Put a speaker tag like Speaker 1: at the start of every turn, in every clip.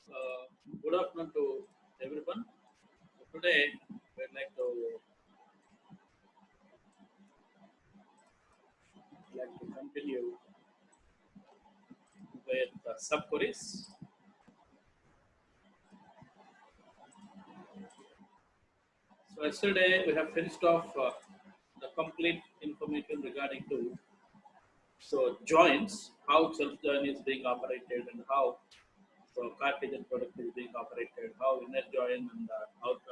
Speaker 1: Good afternoon to everyone. Today, we'd like to continue with sub-queries. So yesterday we have finished off the complete information regarding to joins, how self-join is being operated and how Cartesian product is being operated, how inner join and out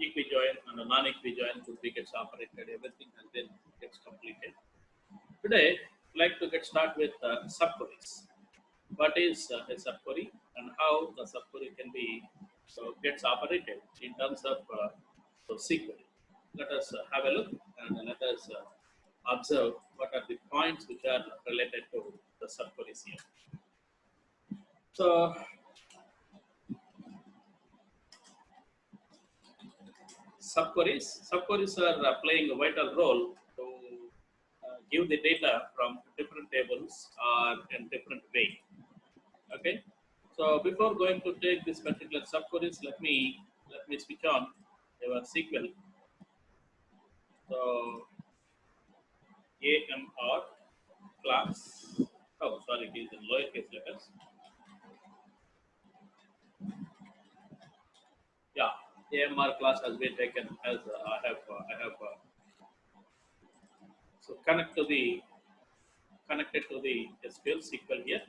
Speaker 1: equi-join and the non-equi-join could be gets operated. Everything has been gets completed. Today, I'd like to get started with sub-queries. What is a sub-query and how the sub-query can be gets operated in terms of SQL. Let us have a look and let us observe what are the points which are related to the sub-queries here. So, subqueries are playing a vital role to give the data from different tables or in different way. Okay. So before going to take this particular subqueries, let me switch on our SQL. So AMR class. Oh, sorry, it is in lowercase letters. Yeah, AMR class has been taken as I have so connected to the SQL here.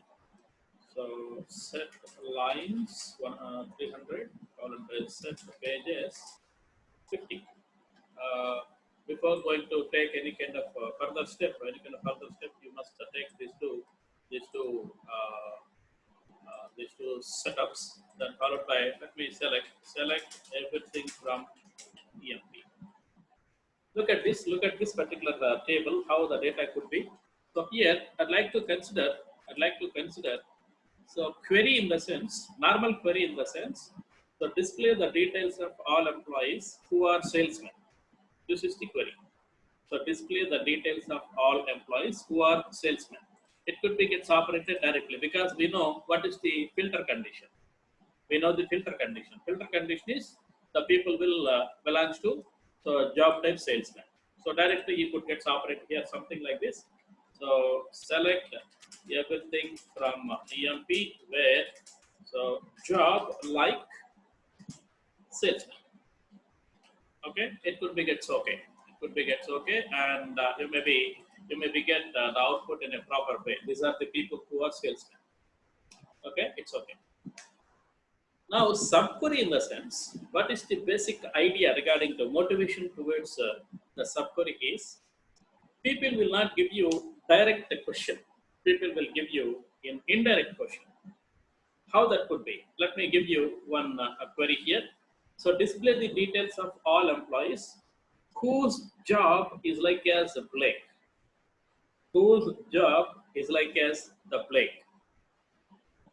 Speaker 1: So set lines 300 column set pages 50. Uh, Before going to take any kind of further step, you must take these two these two setups. Then followed by let me select everything from EMP. Look at this particular table. How the data could be. So here I'd like to consider so query in the sense, normal query in the sense, so display the details of all employees who are salesmen. This is the query. So display the details of all employees who are salesmen. It could be gets operated directly because we know what is the filter condition. We know the filter condition. Filter condition is the people will belongs to so job type salesman. So directly you could get operated here something like this. So select everything from EMP where so job like salesman. Okay, it could be gets okay. It could be gets okay, and you may be get the output in a proper way. These are the people who are salesmen. Okay, it's okay. Now, subquery in the sense, what is the basic idea regarding the motivation towards the subquery is people will not give you direct question. People will give you an indirect question. How that could be? Let me give you one query here. So display the details of all employees whose job is like as a Blake. Whose job is like as the Blake.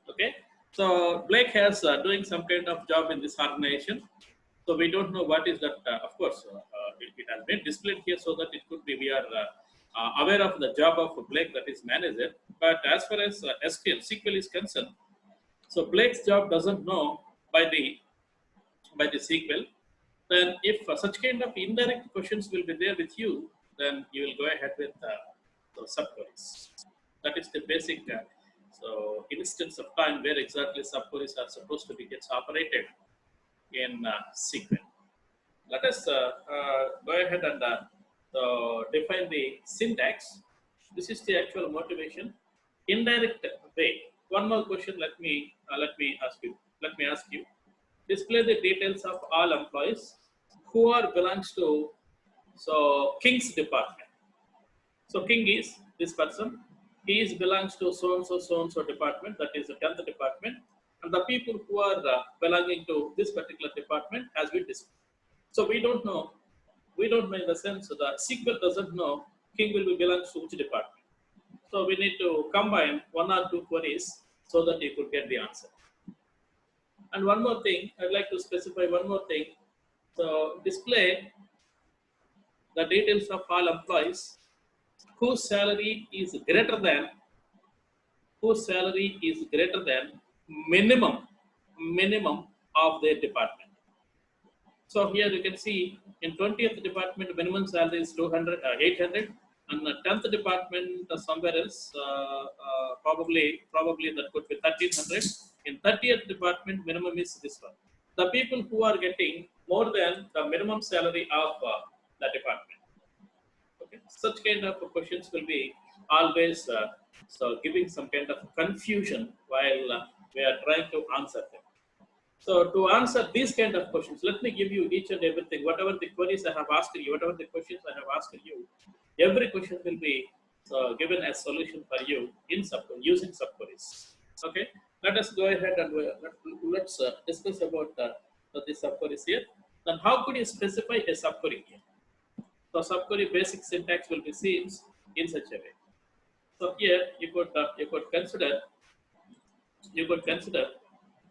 Speaker 1: Okay. So Blake has doing some kind of job in this organization. So we don't know what is that. Of course, it has been displayed here so that it could be we are aware of the job of Blake that is manager. But as far as SQL is concerned, so Blake's job doesn't know by the SQL. Then if such kind of indirect questions will be there with you, then you will go ahead with the subqueries. That is the basic instance of time where exactly subqueries are supposed to be gets operated in SQL. Let us go ahead and define the syntax. This is the actual motivation. Indirect way. One more question. Let me ask you. Let me ask you. Display the details of all employees who are belongs to King's department. So King is this person. He is belongs to so and so department. That is the 10th department, and the people who are belonging to this particular department has been displayed. So we don't know. We don't know in the sense that SQL doesn't know King will be belongs to which department. So we need to combine one or two queries so that you could get the answer. And one more thing, I'd like to specify one more thing. So display the details of all employees whose salary is greater than minimum of their department. So here you can see in 20th department minimum salary is 200, 800, and the 10th department somewhere else probably that could be 1300. In 30th department minimum is this one. The people who are getting more than the minimum salary of the department. Okay, such kind of questions will be always so giving some kind of confusion while we are trying to answer them. So to answer these kind of questions, let me give you each and everything, whatever the queries I have asked you, whatever the questions I have asked you, every question will be given as solution for you in using subqueries. Okay, let us go ahead and let's discuss about the subqueries here. Then how could you specify a subquery here? So subquery basic syntax will be seen in such a way. So here you could consider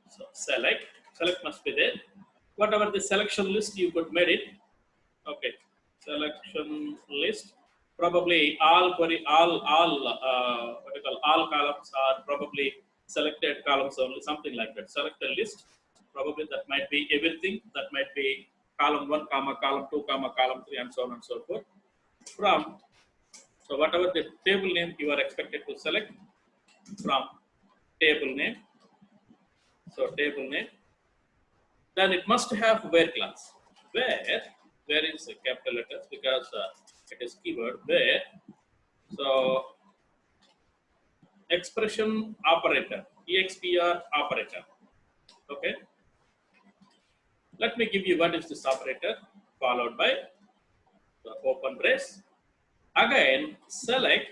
Speaker 1: so select must be there. Whatever the selection list you could made it. Okay, selection list. Probably all query what you call all columns are probably selected columns only, something like that. Select a list. Probably that might be everything. That might be column 1, comma column 2, comma column 3, and so on and so forth. From so whatever the table name you are expected to select from table name. So table name. Then it must have where class. Where is capital letters because it is keyword where. So expression operator, expr operator. Okay. Let me give you what is this operator, followed by the open brace. Again select.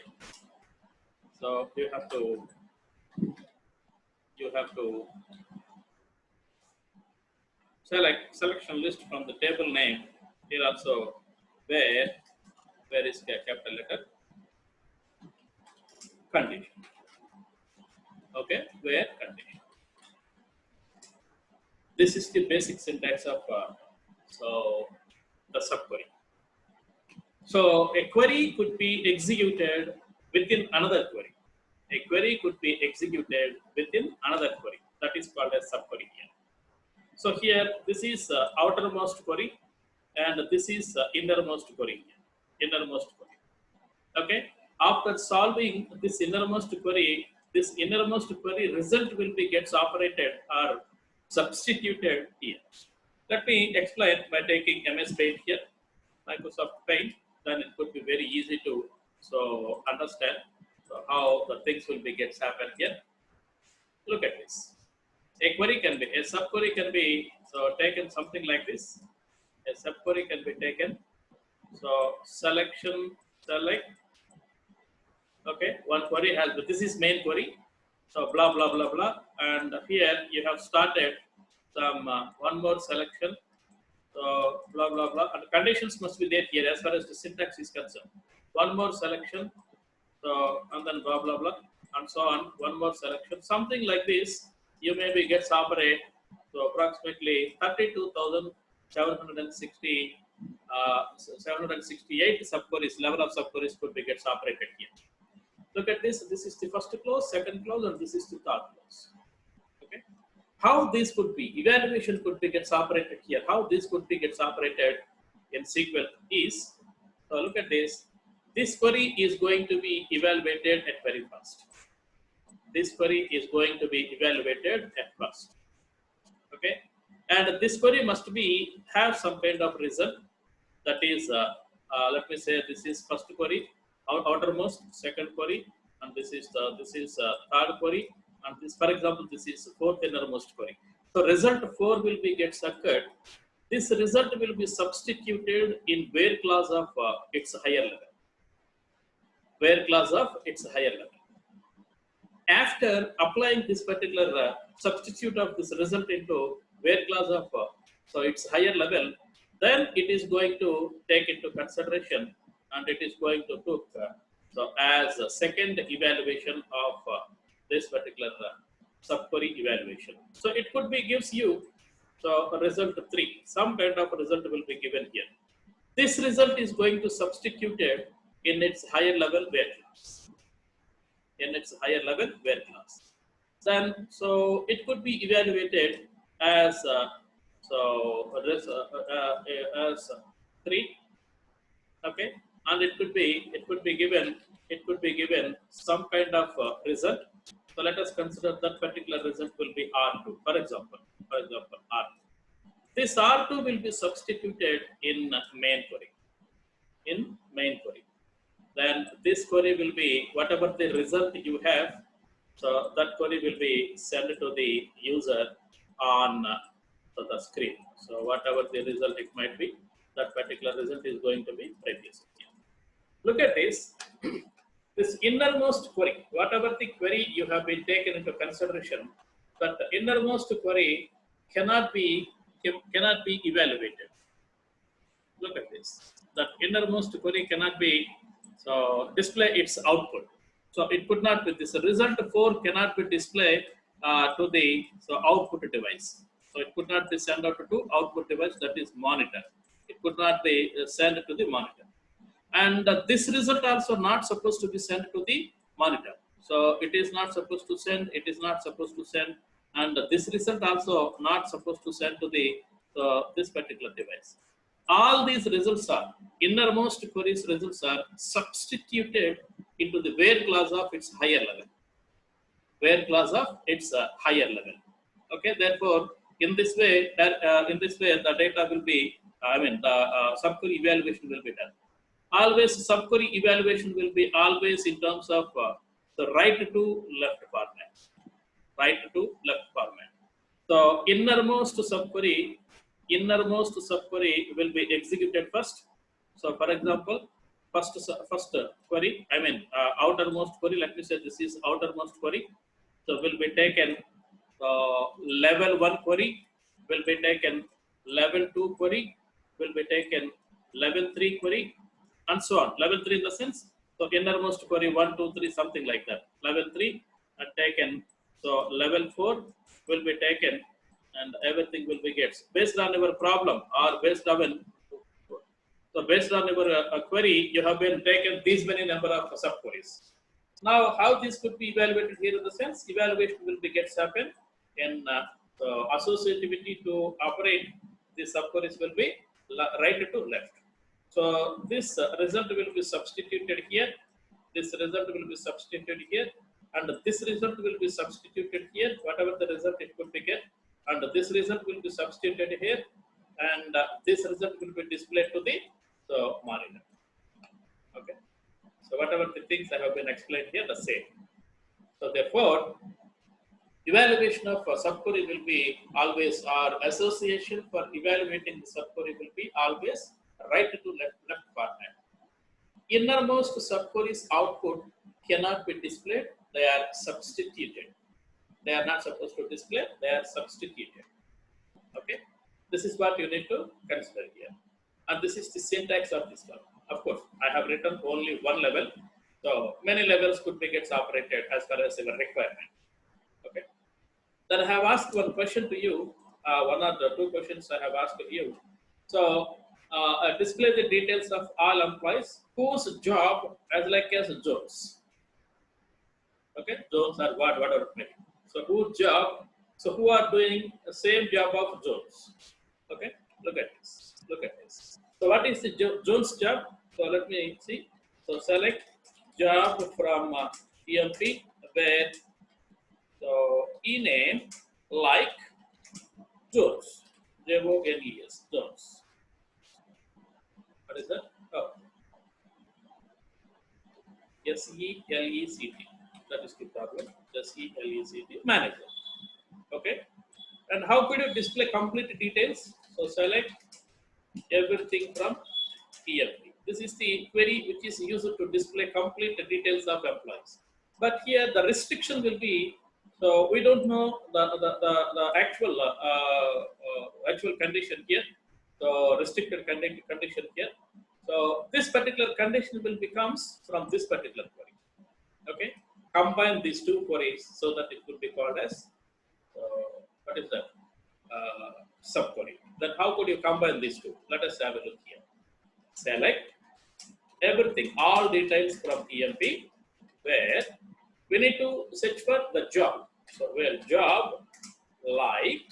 Speaker 1: So you have to select selection list from the table name. Here also where is capital letter condition. Okay, where condition. This is the basic syntax of so the subquery. So a query could be executed within another query. A query could be executed within another query. That is called as subquery here. So here this is outermost query, and this is innermost query. Innermost query. Okay. After solving this innermost query result will be gets operated or substituted here. Let me explain by taking MS Paint here, Microsoft Paint. Then it could be very easy to understand how the things will be gets happen here. Look at this. A query can be a subquery can be taken something like this. A subquery can be taken. So select. Okay, one query has, but this is main query. So blah blah blah blah, and here you have started some one more selection. So blah blah blah, and the conditions must be there here as far as the syntax is concerned. One more selection, so and then blah blah blah, and so on. One more selection, something like this. You maybe gets operate. So approximately 32,760. 768 subqueries, level of subqueries could be gets operated here. Look at this. This is the first clause, second clause, and this is the third clause. Okay. How this could be evaluation could be gets operated here. How this could be gets operated in SQL is. So look at this. This query is going to be evaluated at very first. This query is going to be evaluated at first. Okay. And this query must be have some kind of result. That is, let me say this is first query, outermost, second query, and this is third query, and this, for example, this is fourth innermost query. So result 4 will be gets occurred. This result will be substituted in where clause of its higher level. Where clause of its higher level. After applying this particular substitute of this result into where clause of so its higher level, then it is going to take into consideration, and it is going to took so as a second evaluation of this particular subquery evaluation. So it could be gives you a result 3. Some kind of result will be given here. This result is going to substituted in its higher level where class. In its higher level where class. then so it could be evaluated as as 3. Okay, and it could be given some kind of result. So let us consider that particular result will be R2, for example R2. This R2 will be substituted in main query. In main query, then this query will be whatever the result you have. So that query will be sent to the user on the screen. So whatever the result it might be, that particular result is going to be produced. Look at this. This innermost query, whatever the query you have been taken into consideration, that the innermost query cannot be evaluated. Look at this. That innermost query cannot be display its output. So it could not be this result 4 cannot be displayed to the output device. So it could not be sent out to output device, that is monitor. It could not be sent to the monitor. And this result also not supposed to be sent to the monitor. So it is not supposed to send. It is not supposed to send, and this result also not supposed to send to the this particular device. All these results are innermost queries results are substituted into the where clause of its higher level. Where clause of its higher level. Okay, therefore, in this way, the data will be. The subquery evaluation will be done. Always subquery evaluation will be always in terms of the right to left format. Right to left format. So innermost subquery will be executed first. So for example, first query, outermost query. Let me say this is outermost query. So will be taken level 1 query, will be taken level 2 query, will be taken level 3 query, and so on. Level 3 in the sense, so innermost query 1, 2, 3, something like that. Level 3 and taken. So level 4 will be taken, and everything will be gets based on your problem or based on your query. You have been taken these many number of subqueries. Now, how this could be evaluated here in the sense, evaluation will be gets happen in associativity to operate. The subqueries will be right to left. So this result will be substituted here. This result will be substituted here, and this result will be substituted here. Whatever the result it could be get, and this result will be substituted here, and this result will be displayed to the monitor. Okay. So whatever the things I have been explained here, the same. So therefore, evaluation of subquery will be always, or association for evaluating the subquery will be always right to left format. Innermost subqueries output cannot be displayed. They are substituted. They are not supposed to display. They are substituted. Okay. This is what you need to consider here. And this is the syntax of this one. Of course, I have written only one level. So many levels could be gets operated as per as your requirement. Okay. Then I have asked one question to you. One of the two questions I have asked to you. So display the details of all employees whose job as like as Jones. Okay, Jones are whatever. So whose job? So who are doing the same job of Jones? Okay, look at this. Look at this. So what is the Jones job? So let me see. So select job from EMP where e-name like Jones. J-O-N-E-S, Jones. What is that? Oh. S-E-L-E-C-T. That is the problem. S-E-L-E-C-T. Manager. Okay. And how could you display complete details? So select everything from EMP. This is the query which is used to display complete details of employees. But here the restriction will be, so we don't know the actual condition here. So restricted condition here. So this particular condition will becomes from this particular query. Okay, combine these two queries so that it could be called as what is that subquery. Then how could you combine these two? Let us have a look here. Select everything, all details from EMP, where we need to search for the job. So where job like,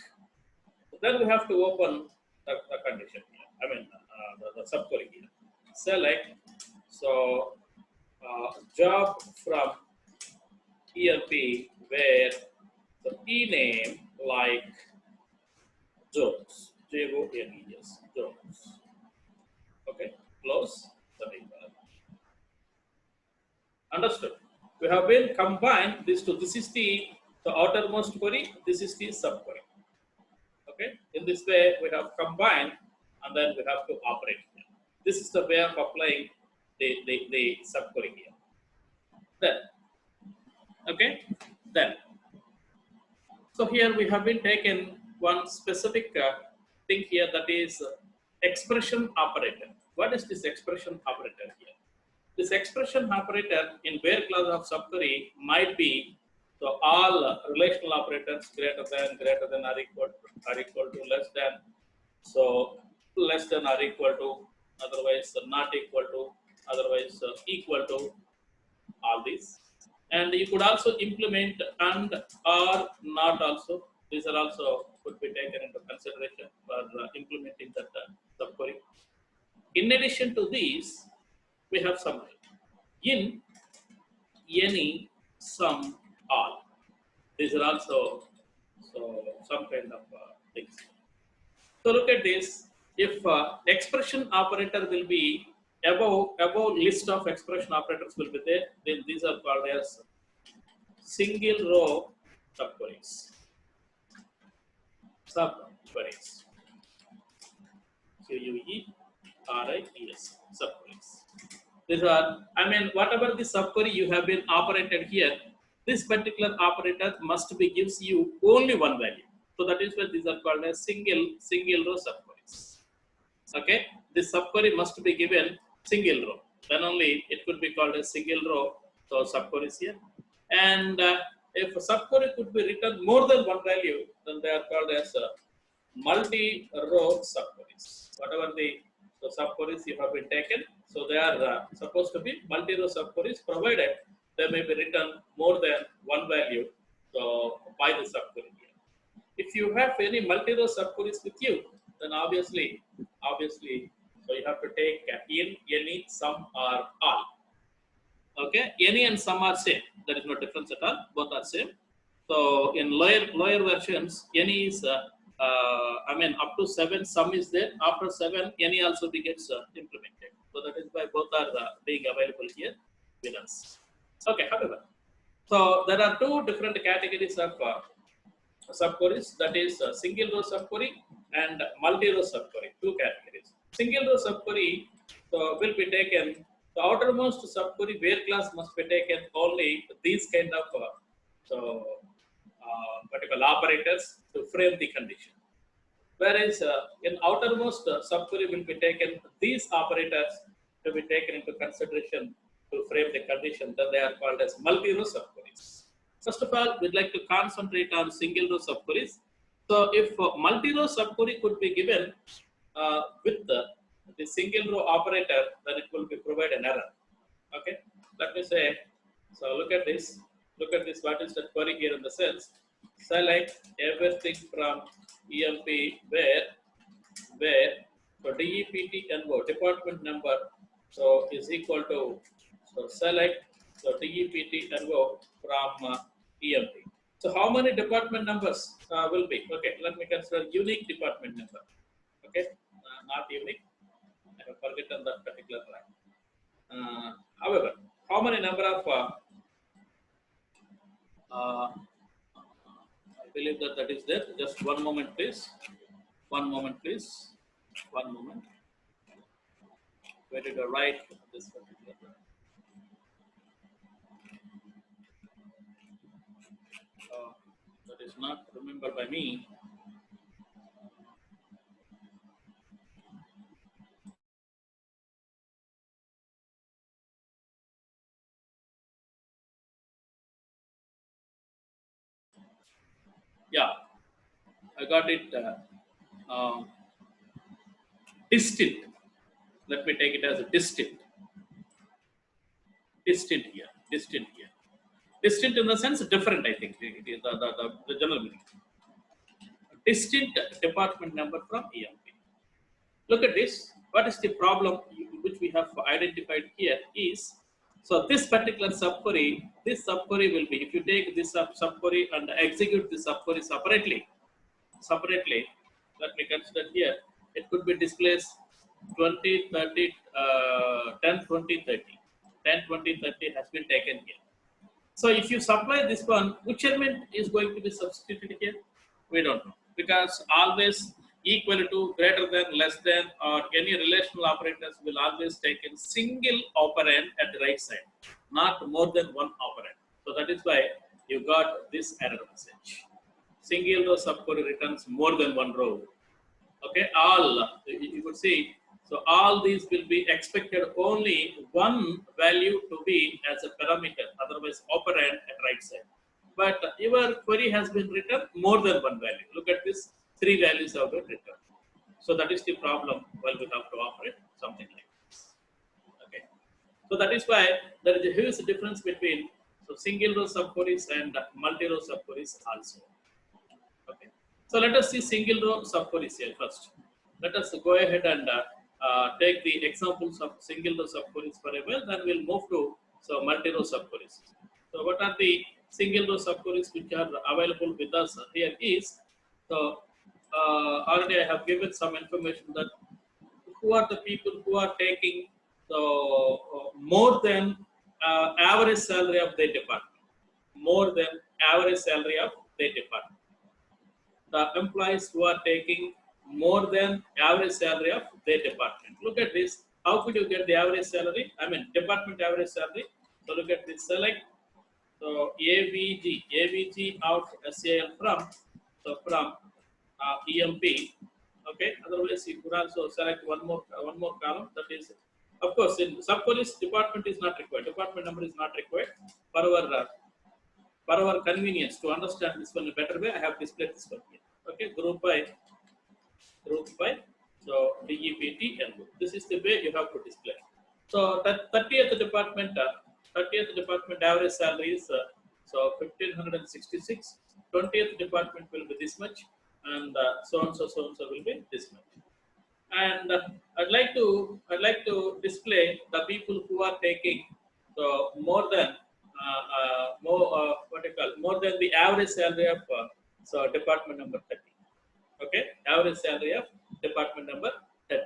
Speaker 1: then we have to open the condition here. I mean the subquery here. Select so job from ELP where the e name like Jones, Jones, Jones. Okay, close the equal. Understood. We have been combined these two. This is the outermost query. This is the subquery. Okay. In this way, we have combined, and then we have to operate here. This is the way of applying the subquery here. Then, okay. Then, so here we have been taken one specific thing here, that is expression operator. What is this expression operator here? This expression operator in where clause of subquery might be so all relational operators greater than or equal to less than, so less than or equal to, otherwise not equal to, otherwise equal to, all these. And you could also implement and or not also. These are also could be taken into consideration for implementing that subquery. In addition to these, we have summary. In, any, some, all. These are also some kind of things. So look at this. If expression operator will be above list of expression operators will be there, then these are called as single row subqueries. Subqueries. QUERIES. Subqueries. These are, I mean, whatever the subquery you have been operated here, this particular operator must be gives you only one value. So that is why these are called as single row subqueries. Okay, this subquery must be given single row. Then only it could be called as single row. So subqueries here. And if a subquery could be written more than one value, then they are called as multi-row subqueries. Whatever the subqueries you have been taken, so they are supposed to be multi-row subqueries, provided they may be written more than one value by the subquery. If you have any multi-row subqueries with you, then obviously, so you have to take in, any, some, or all. Okay, any and some are same. There is no difference at all. Both are same. So in lower versions, any is I mean up to 7. Some is there. After 7, any also gets implemented. So that is why both are being available here with us. Okay. However, so there are two different categories of subqueries. That is single row subquery and multi-row subquery. Two categories. Single row subquery will be taken. The outermost subquery where class must be taken only these kind of particular operators to frame the condition. Whereas in outermost subquery will be taken these operators to be taken into consideration to frame the condition. Then they are called as multi-row subqueries. First of all, we'd like to concentrate on single row subqueries. So if multi-row subquery could be given with the single row operator, then it will be provide an error. Okay, let me say, so look at this, what is the query here in the cells? Select everything from EMP where so DEPTNO department number so is equal to, so select so DEPTNO from EMP. So how many department numbers will be? Okay, let me consider unique department number. Okay, not unique. I have forgotten that particular line. However, how many number of I believe that is there. Just one moment, please. One moment, please. One moment. Where did I write this particular line? That is not remembered by me. Yeah, I got it. Distant. Let me take it as a distant. Distant here. Distant here. Distinct in the sense different, I think, the general meaning. Distinct department number from EMP. Look at this. What is the problem which we have identified here is, so this particular subquery, will be, if you take this subquery and execute this subquery separately, let me consider here, it could be displays 20, 30, 10, 20, 30. 10, 20, 30 has been taken here. So if you supply this one, which element is going to be substituted here? We don't know, because always equal to, greater than, less than, or any relational operators will always take a single operand at the right side, not more than one operand. So that is why you got this error message. Single row subquery returns more than one row. Okay, all you could see. So all these will be expected only one value to be as a parameter, otherwise operand at right side. But your query has been written more than one value. Look at this, 3 values have been written. So that is the problem. Well, we have to operate something like this. Okay. So that is why there is a huge difference between single row subqueries and multi-row subqueries also. Okay. So let us see single row subqueries here first. Let us go ahead and take the examples of single row subqueries for a while. Then we'll move to multi-row subqueries. So what are the single row subqueries which are available with us here is, already I have given some information that who are the people who are taking more than average salary of their department, more than average salary of their department. The employees who are taking more than average salary of their department. Look at this. How could you get the average salary? I mean, department average salary. So look at this. Select AVG of SAL from EMP. Okay. Otherwise, you could also select one more column. That is, of course, in subqueries, department is not required. Department number is not required. For our convenience to understand this one in a better way, I have displayed this one here. Okay, group by. So DEPT and this is the way you have to display. So that 30th department average salary is 1566. 20th department will be this much, and so and so will be this much. And I'd like to display the people who are taking more than more than the average salary of department number 30. Okay, average salary of department number 30.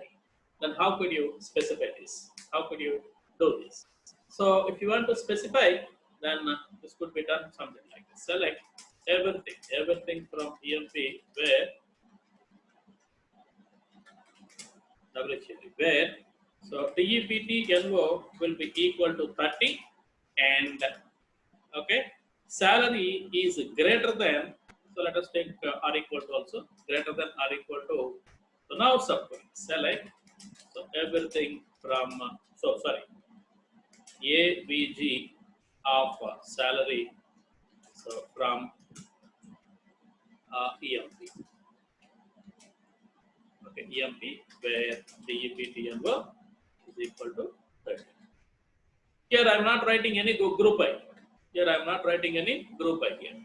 Speaker 1: Then how could you specify this? How could you do this? So if you want to specify, then this could be done something like this. Select everything from EMP where so DEPT NO will be equal to 30, and okay, salary is greater than, so let us take R equal to also, greater than R equal to, so now subquery, select, so everything from, AVG of salary, so from EMP. Okay, EMP where DEPT NO is equal to 30. Here I am not writing any group I. Here I am not writing any group I here.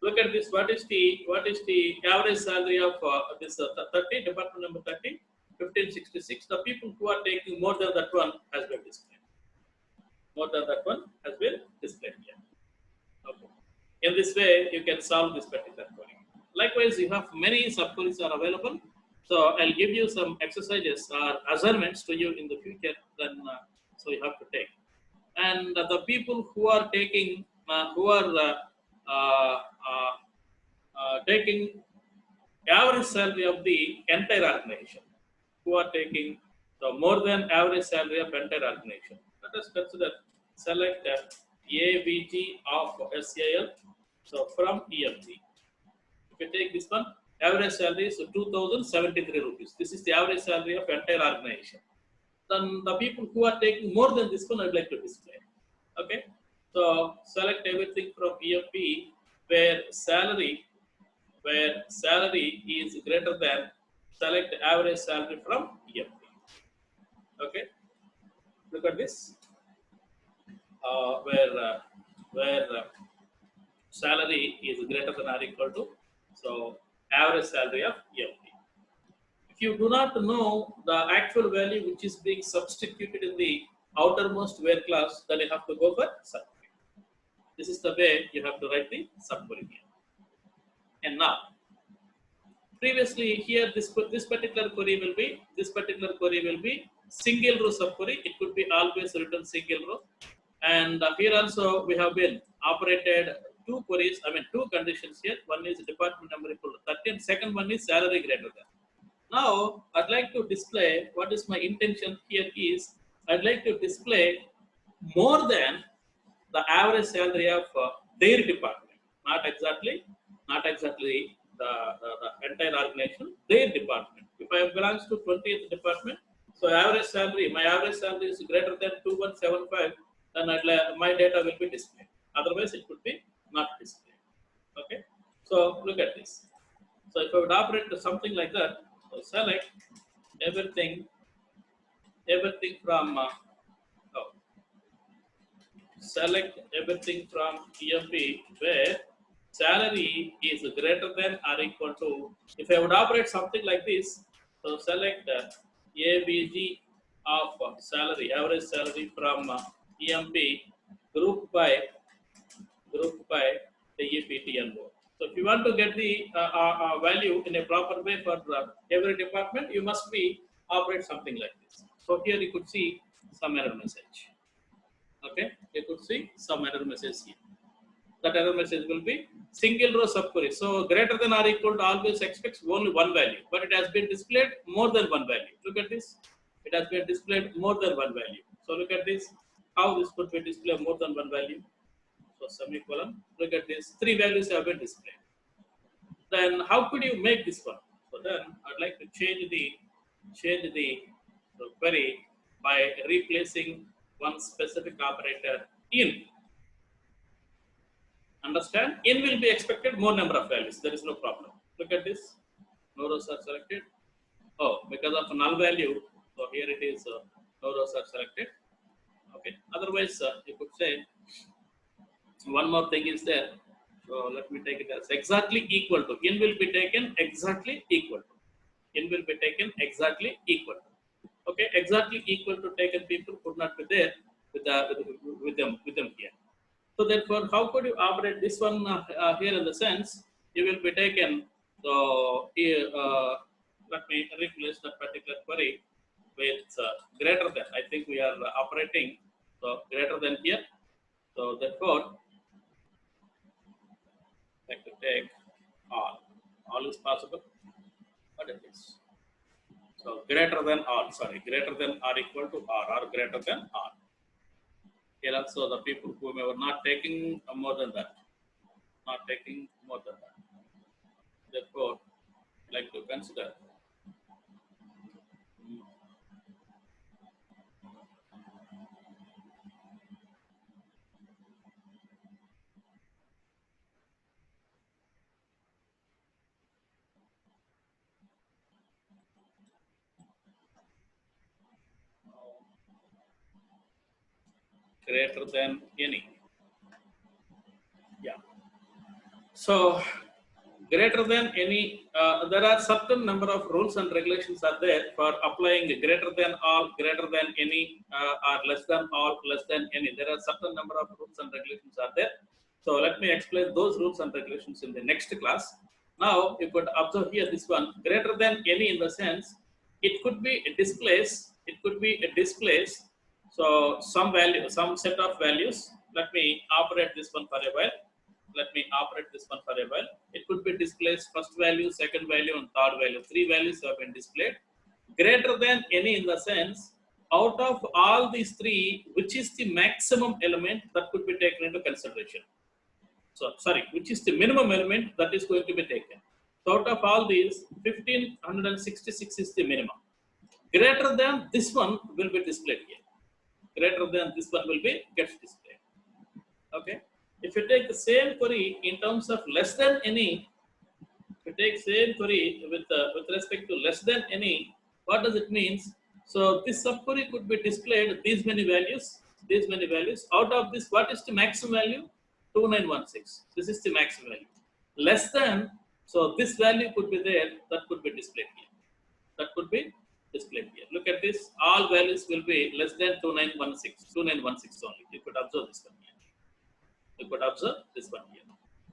Speaker 1: Look at this. What is the average salary of this 30 department number 30? 1566. The people who are taking more than that one has been displayed. More than that one has been displayed here. Okay. In this way, you can solve this particular query. Likewise, you have many subqueries are available. So I'll give you some exercises or assignments to you in the future. Then so you have to take. And the people who are taking taking average salary of the entire organization, who are taking more than average salary of entire organization. Let us consider select AVG of SAL. So from EMP, if you take this one, average salary is 2073 rupees. This is the average salary of entire organization. Then the people who are taking more than this one, I'd like to display. Okay, so select everything from EMP where salary is greater than, select average salary from EMP. Okay, look at this. where salary is greater than or equal to, so average salary of EMP. If you do not know the actual value which is being substituted in the outermost where class, then you have to go for subquery. This is the way you have to write the subquery here. And now, previously here this particular query will be single row subquery. It could be always written single row. And here also we have been operated two queries, two conditions here. One is department number equal to 30, and second one is salary greater than. Now, I'd like to display, what is my intention here is, I'd like to display more than the average salary of their department, not exactly the entire organization, their department. If I belongs to 20th department, so average salary, my average salary is greater than 2175, then my data will be displayed. Otherwise, it could be not displayed. Okay. So look at this. So if I would operate something like that, so select everything from select everything from EMP where salary is greater than or equal to. If I would operate something like this, so select ABG of salary, average salary from EMP grouped by the EPTNO. So if you want to get the value in a proper way for every department, you must be operate something like this. So here you could see some error message. Okay, you could see some error message here. That error message will be single row subquery. So greater than or equal to always expects only one value, but it has been displayed more than one value. Look at this. It has been displayed more than one value. So look at this. How this could be displayed more than one value. So semicolon. Look at this. Three values have been displayed. Then how could you make this one? So then I'd like to change the query by replacing one specific operator in. Understand? In will be expected more number of values. There is no problem. Look at this. No rows are selected. Oh, because of null value. So here it is. No rows are selected. Okay. Otherwise, you could say one more thing is there. So let me take it as exactly equal to. In will be taken exactly equal to. In will be taken exactly equal to. Okay, exactly equal to taken people could not be there with them here. So therefore, how could you operate this one here in the sense you will be taken. So here, let me replace that particular query with greater than. I think we are operating so greater than here. So therefore, like to take all. All is possible. What is this? So greater than all. Sorry, greater than or equal to or greater than or. Here also the people who were not taking more than that, not taking more than that. Therefore, like to consider greater than any. Yeah. So greater than any, there are certain number of rules and regulations are there for applying greater than all, greater than any, or less than all, less than any. There are certain number of rules and regulations are there. So let me explain those rules and regulations in the next class. Now you could observe here this one, greater than any in the sense, it could be a displace, it could be a displace. So some value, some set of values. Let me operate this one for a while. Let me operate this one for a while. It could be displaced first value, second value, and third value. Three values have been displayed. Greater than any in the sense, out of all these three, which is the maximum element that could be taken into consideration? So, sorry, which is the minimum element that is going to be taken? So, out of all these, 1566 is the minimum. Greater than this one will be displayed here. Greater than this one will be gets displayed. Okay. If you take the same query in terms of less than any, if you take same query with respect to less than any, what does it mean? So this subquery could be displayed these many values. Out of this, what is the maximum value? 2916. This is the max value. Less than, so this value could be there, that could be displayed here. That could be displayed here. Look at this, all values will be less than 2916 only. You could observe this one here. You could observe this one here.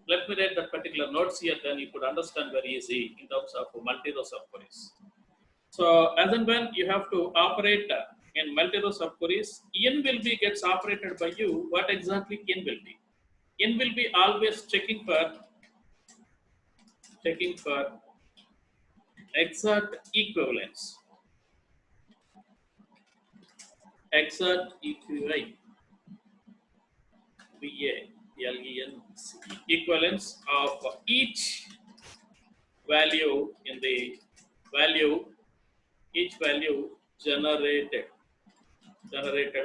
Speaker 1: Let me read that particular notes here, then you could understand very easy in terms of multi-row subqueries. So as and when you have to operate in multi-row subqueries, n will be gets operated by you. What exactly n will be? N will be always checking for exact equivalence. Exact equivalence. Equivalence of each value in the each value generated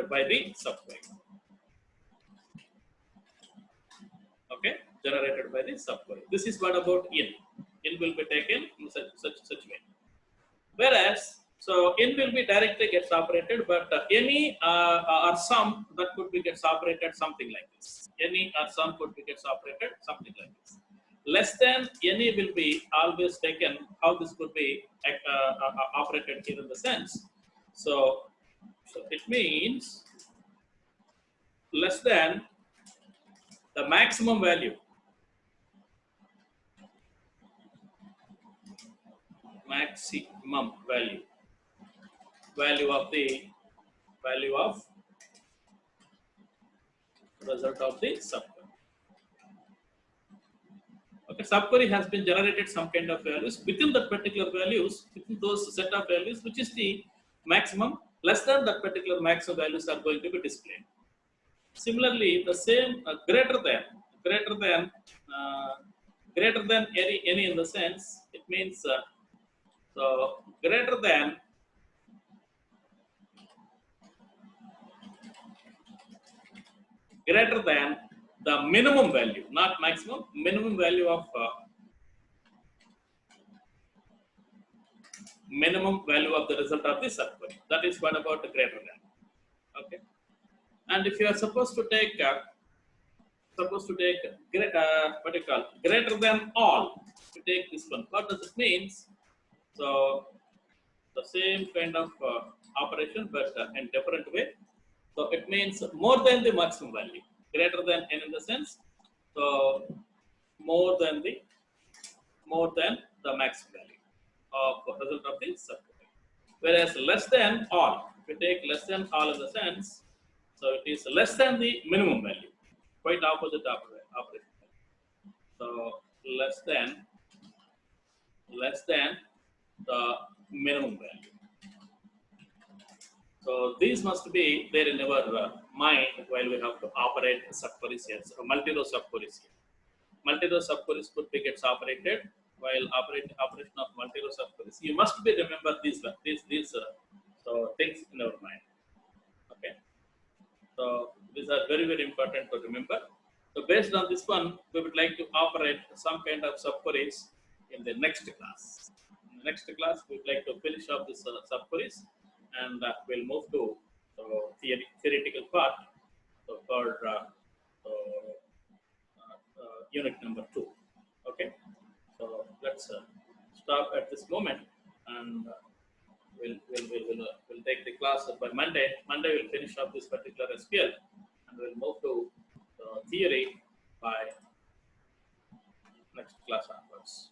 Speaker 1: by the subquery. Okay, generated by the subquery. This is what about n. N will be taken in such way. Whereas, so n will be directly gets operated, but any or some that could be gets operated something like this. Any or some could be gets operated something like this. Less than any will be always taken. How this could be operated here in the sense. So it means less than the maximum value. Maximum value of the result of the subquery. Okay, subquery has been generated some kind of values within that particular values, within those set of values, which is the maximum. Less than that particular maximum values are going to be displayed. Similarly, the same greater than any in the sense, it means so greater than the minimum value, not maximum, minimum value of the result of the subquery. That is what about the greater than. Okay, and if you are supposed to take what do you call greater than all, to take this one. What does it mean? So the same kind of operation, but in different way. So it means more than the maximum value, greater than n in the sense. So more than the maximum value of the result of the subquery. Whereas less than all, if you take less than all in the sense, so it is less than the minimum value, quite opposite operation. So less than the minimum value. So these must be there in our mind while we have to operate subqueries here. So multi-row subqueries here. Multi-row subqueries could be gets operated while operation of multi-row subqueries. You must be remember these so things in our mind. Okay. So these are very, very important to remember. So based on this one, we would like to operate some kind of subqueries in the next class. In the next class, we would like to finish off this subqueries, and we'll move to theoretical part, so called unit number 2. Okay, so let's stop at this moment, and we'll take the class by Monday. Monday we'll finish up this particular SQL, and we'll move to theory by next class onwards.